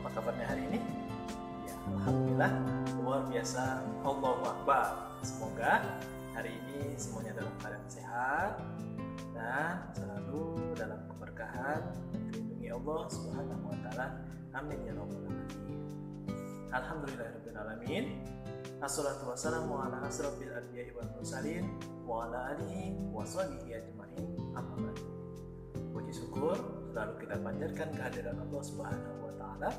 Apa kabarnya hari ini? Ya, alhamdulillah luar biasa. Allahu Akbar. Semoga hari ini semuanya dalam keadaan sehat dan selalu dalam keberkahan, dilindungi Allah Subhanahu wa taala. Amin ya rabbal alamin. Alhamdulillahirabbil alamin. Assalatu wassalamu ala asrofil anbiya'i wal mursalin wa ala alihi wa sahbihi ajma'in. Amma ba'du. Puji syukur selalu kita panjatkan kehadiran Allah Subhanahu wa taala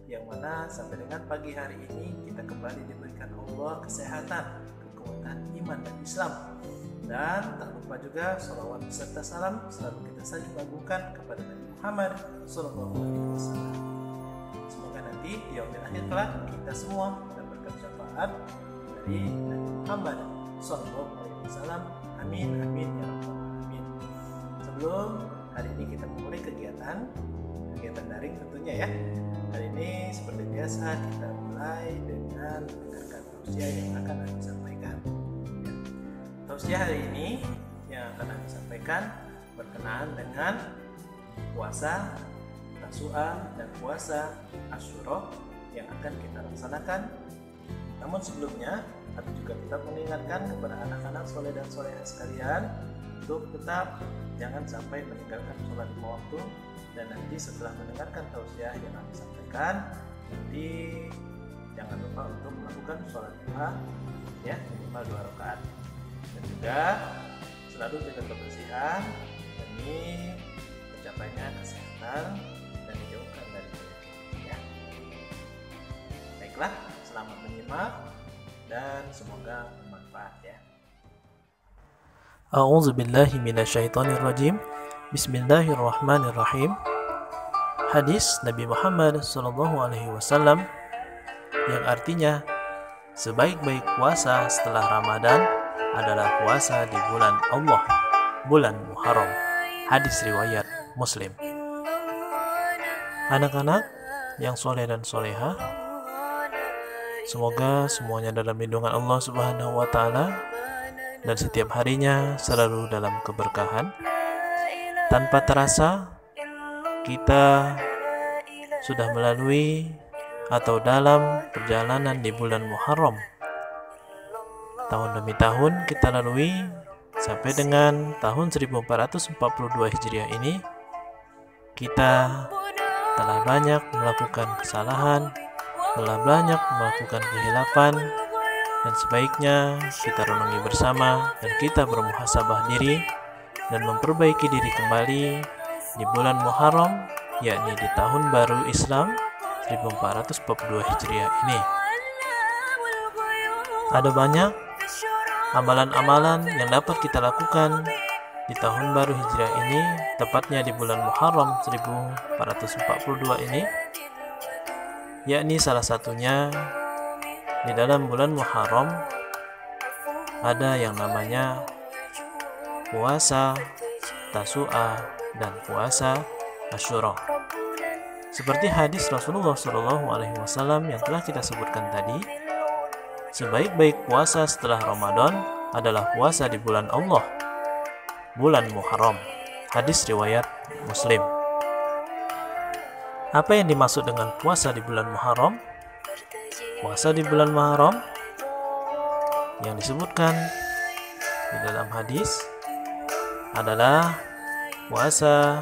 yang mana sampai dengan pagi hari ini kita kembali diberikan Allah kesehatan, kekuatan iman dan Islam. Dan tak lupa juga sholawat beserta salam selalu kita saling agungkan kepada Nabi Muhammad sallallahu alaihi wasallam. Semoga nanti di yaumil akhir kelak kita semua mendapatkan syafaat dari Nabi Muhammad sallallahu alaihi wasallam. Amin amin ya rabbal alamin. Sebelum hari ini kita memulai kegiatan daring tentunya ya. Hari ini seperti biasa kita mulai dengan mendengarkan tausiah yang akan kami sampaikan. Tausiah hari ini yang akan kami sampaikan berkenaan dengan puasa Tasu'a dan puasa Asyura yang akan kita laksanakan. Namun sebelumnya, aku juga tetap mengingatkan kepada anak-anak soleh dan solehah sekalian untuk tetap jangan sampai meninggalkan sholat lima waktu, dan nanti setelah mendengarkan tausiah yang kami sampaikan, nanti jangan lupa untuk melakukan sholat duha ya, minimal 2 rakaat, dan juga selalu jaga kebersihan demi tercapainya kesehatan dan dijauhkan dari penyakit ya. Baiklah, selamat menyimak dan semoga bermanfaat ya. A'udzu billahi minasyaitonir rajim. Bismillahirrahmanirrahim. Hadis Nabi Muhammad sallallahu alaihi wasallam yang artinya sebaik-baik puasa setelah Ramadan adalah puasa di bulan Allah, bulan Muharram. Hadis riwayat Muslim. Anak-anak yang soleh dan solehah, semoga semuanya dalam lindungan Allah Subhanahu wa taala dan setiap harinya selalu dalam keberkahan. Tanpa terasa kita sudah melalui atau dalam perjalanan di bulan Muharram. Tahun demi tahun kita lalui sampai dengan tahun 1442 Hijriah ini. Kita telah banyak melakukan kesalahan, telah banyak melakukan kehilafan, dan sebaiknya kita renungi bersama dan kita bermuhasabah diri dan memperbaiki diri kembali di bulan Muharram, yakni di tahun baru Islam 1442 Hijriah ini. Ada banyak amalan-amalan yang dapat kita lakukan di tahun baru Hijriah ini, tepatnya di bulan Muharram 1442 ini, yakni salah satunya di dalam bulan Muharram ada yang namanya puasa Tasu'a dan puasa Asyura. Seperti hadis Rasulullah SAW yang telah kita sebutkan tadi, sebaik-baik puasa setelah Ramadan adalah puasa di bulan Allah, bulan Muharram. Hadis riwayat Muslim. Apa yang dimaksud dengan puasa di bulan Muharram? Puasa di bulan Muharram yang disebutkan di dalam hadis adalah puasa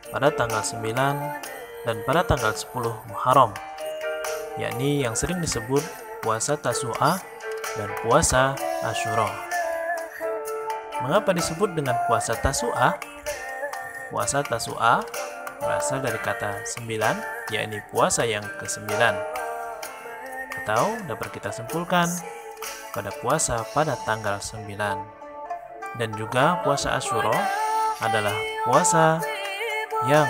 pada tanggal 9 dan pada tanggal 10 Muharram, yakni yang sering disebut puasa Tasu'a dan puasa Asyura. Mengapa disebut dengan puasa Tasu'a? Puasa Tasu'a berasal dari kata 9, yakni puasa yang ke-9. Atau dapat kita simpulkan pada puasa pada tanggal 9. Dan juga puasa Asyura adalah puasa yang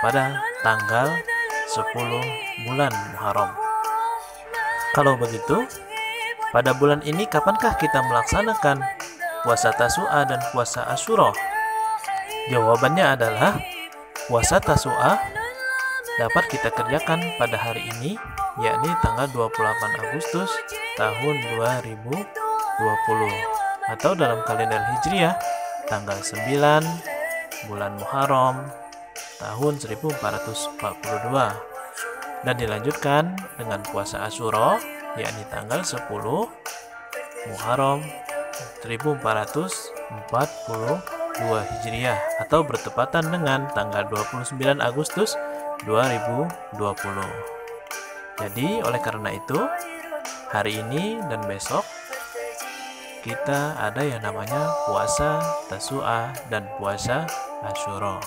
pada tanggal 10 bulan Muharram. Kalau begitu, pada bulan ini kapankah kita melaksanakan puasa Tasu'a dan puasa Asyura? Jawabannya adalah puasa Tasu'a dapat kita kerjakan pada hari ini, yakni tanggal 28 Agustus tahun 2020, atau dalam kalender Hijriah tanggal 9 bulan Muharram tahun 1442. dan dilanjutkan dengan puasa Asyura, yakni tanggal 10 Muharram 1442 Hijriah atau bertepatan dengan tanggal 29 Agustus 2020. Jadi oleh karena itu, hari ini dan besok kita ada yang namanya puasa Tasu'a dan puasa Asyura.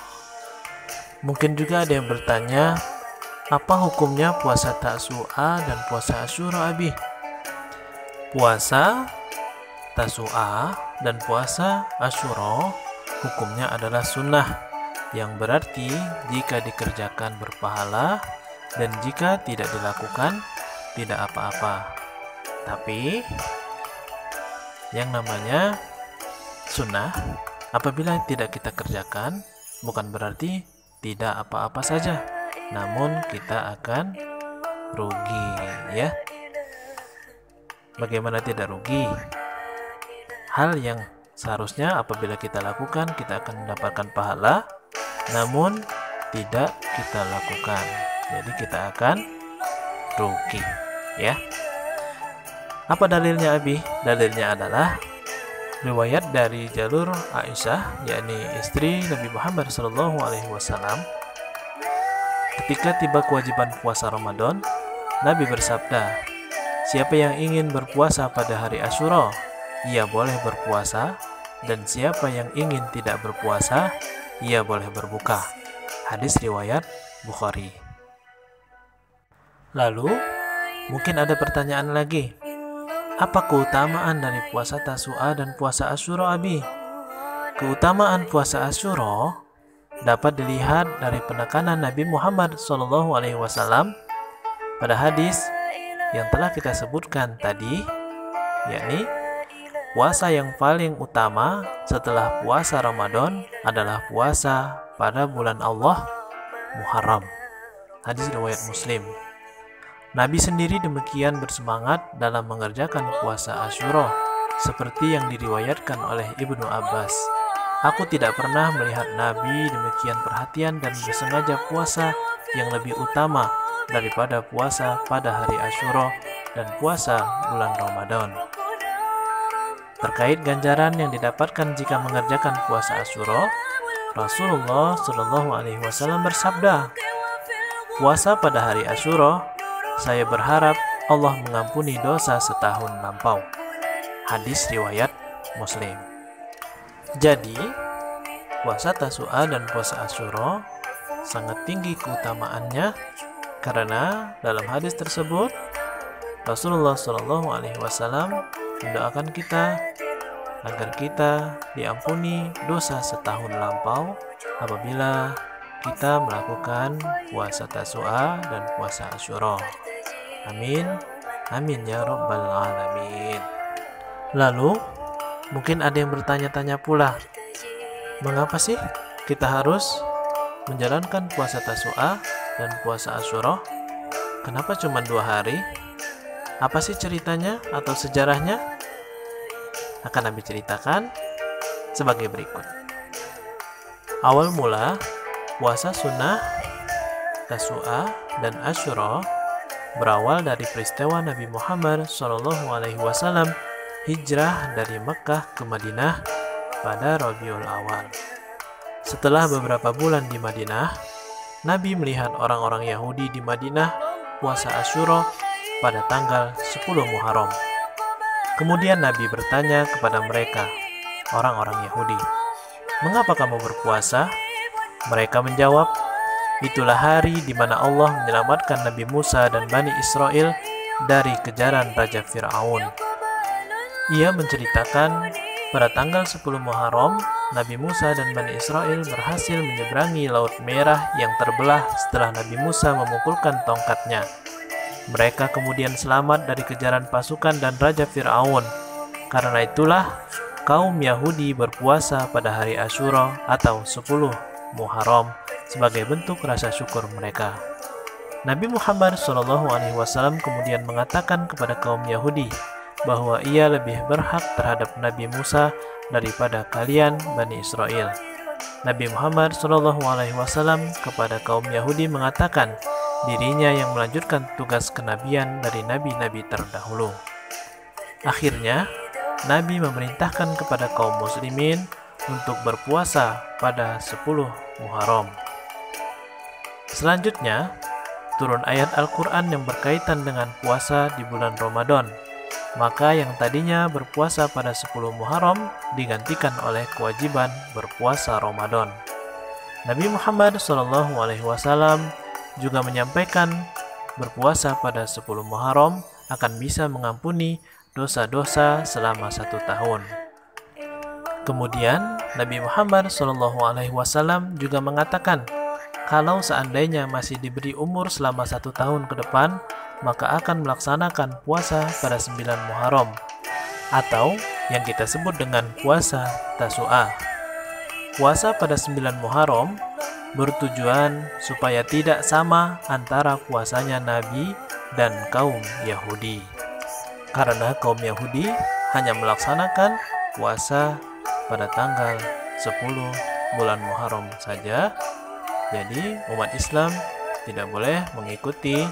Mungkin juga ada yang bertanya, apa hukumnya puasa Tasu'a dan puasa Asyura, Abi? Puasa Tasu'a dan puasa Asyura hukumnya adalah sunnah, yang berarti jika dikerjakan berpahala dan jika tidak dilakukan tidak apa-apa. Tapi yang namanya sunnah apabila tidak kita kerjakan bukan berarti tidak apa-apa saja, namun kita akan rugi, ya. Bagaimana tidak rugi? Hal yang seharusnya apabila kita lakukan kita akan mendapatkan pahala, namun tidak kita lakukan, jadi kita akan rugi, ya. Apa dalilnya, Abi? Dalilnya adalah riwayat dari jalur Aisyah, yakni istri Nabi Muhammad SAW. Ketika tiba kewajiban puasa Ramadan, Nabi bersabda, siapa yang ingin berpuasa pada hari Asyura, ia boleh berpuasa, dan siapa yang ingin tidak berpuasa, ia boleh berbuka. Hadis riwayat Bukhari. Lalu, mungkin ada pertanyaan lagi. Apa keutamaan dari puasa Tasu'a dan puasa Asyura, Abi? Keutamaan puasa Asyura dapat dilihat dari penekanan Nabi Muhammad SAW pada hadis yang telah kita sebutkan tadi, yakni puasa yang paling utama setelah puasa Ramadan adalah puasa pada bulan Allah Muharram. Hadis riwayat Muslim. Nabi sendiri demikian bersemangat dalam mengerjakan puasa Asyura, seperti yang diriwayatkan oleh Ibnu Abbas. Aku tidak pernah melihat Nabi demikian perhatian dan bersengaja puasa yang lebih utama daripada puasa pada hari Asyura dan puasa bulan Ramadan. Terkait ganjaran yang didapatkan jika mengerjakan puasa Asyura, Rasulullah SAW bersabda, puasa pada hari Asyura, saya berharap Allah mengampuni dosa setahun lampau. Hadis riwayat Muslim. Jadi, puasa Tasu'a dan puasa Asyura sangat tinggi keutamaannya karena dalam hadis tersebut Rasulullah SAW mendoakan kita agar kita diampuni dosa setahun lampau apabila kita melakukan puasa Tasu'a dan puasa Asyura. Amin. Amin ya rabbal alamin. Lalu, mungkin ada yang bertanya-tanya pula, mengapa sih kita harus menjalankan puasa Tasu'a dan puasa Asyura? Kenapa cuma 2 hari? Apa sih ceritanya atau sejarahnya? Akan Nabi ceritakan sebagai berikut. Awal mula puasa sunnah Tasu'a dan Asyura berawal dari peristiwa Nabi Muhammad SAW hijrah dari Mekkah ke Madinah pada Rabiul Awal. Setelah beberapa bulan di Madinah, Nabi melihat orang-orang Yahudi di Madinah puasa Asyura pada tanggal 10 Muharram. Kemudian Nabi bertanya kepada mereka, orang-orang Yahudi, "Mengapa kamu berpuasa?" Mereka menjawab, "Itulah hari di mana Allah menyelamatkan Nabi Musa dan Bani Israel dari kejaran Raja Fir'aun." Ia menceritakan pada tanggal 10 Muharram, Nabi Musa dan Bani Israel berhasil menyeberangi Laut Merah yang terbelah setelah Nabi Musa memukulkan tongkatnya. Mereka kemudian selamat dari kejaran pasukan dan Raja Fir'aun. Karena itulah kaum Yahudi berpuasa pada hari Asyura atau 10 Muharram sebagai bentuk rasa syukur mereka. Nabi Muhammad SAW kemudian mengatakan kepada kaum Yahudi bahwa ia lebih berhak terhadap Nabi Musa daripada kalian Bani Israel. Nabi Muhammad SAW kepada kaum Yahudi mengatakan, dirinya yang melanjutkan tugas kenabian dari nabi-nabi terdahulu. Akhirnya, Nabi memerintahkan kepada kaum muslimin untuk berpuasa pada 10 Muharram. Selanjutnya, turun ayat Al-Quran yang berkaitan dengan puasa di bulan Ramadan. Maka yang tadinya berpuasa pada 10 Muharram digantikan oleh kewajiban berpuasa Ramadan. Nabi Muhammad SAW juga menyampaikan berpuasa pada 10 Muharram akan bisa mengampuni dosa-dosa selama 1 tahun. Kemudian Nabi Muhammad SAW juga mengatakan, kalau seandainya masih diberi umur selama 1 tahun ke depan, maka akan melaksanakan puasa pada 9 Muharram, atau yang kita sebut dengan puasa Tasu'ah. Puasa pada 9 Muharram bertujuan supaya tidak sama antara puasanya Nabi dan kaum Yahudi. Karena kaum Yahudi hanya melaksanakan puasa pada tanggal 10 bulan Muharram saja. Jadi umat Islam tidak boleh mengikuti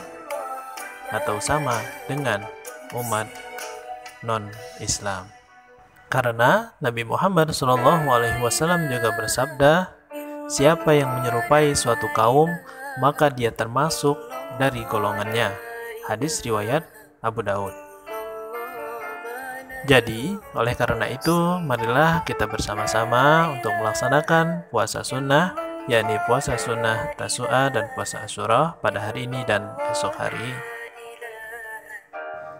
atau sama dengan umat non-Islam. Karena Nabi Muhammad SAW juga bersabda, siapa yang menyerupai suatu kaum, maka dia termasuk dari golongannya. Hadis riwayat Abu Daud. Jadi, oleh karena itu, marilah kita bersama-sama untuk melaksanakan puasa sunnah, yakni puasa sunnah Tasu'ah dan puasa Asyura pada hari ini dan esok hari.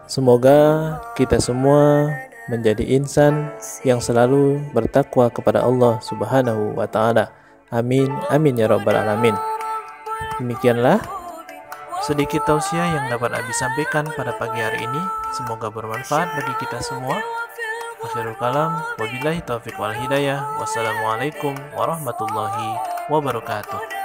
Semoga kita semua menjadi insan yang selalu bertakwa kepada Allah Subhanahu wa Ta'ala. Amin, amin ya Rabbal Alamin. Demikianlah sedikit tausiah yang dapat Abi sampaikan pada pagi hari ini. Semoga bermanfaat bagi kita semua. Akhirul kalam, wabillahi taufiq wal hidayah. Wassalamualaikum warahmatullahi wabarakatuh.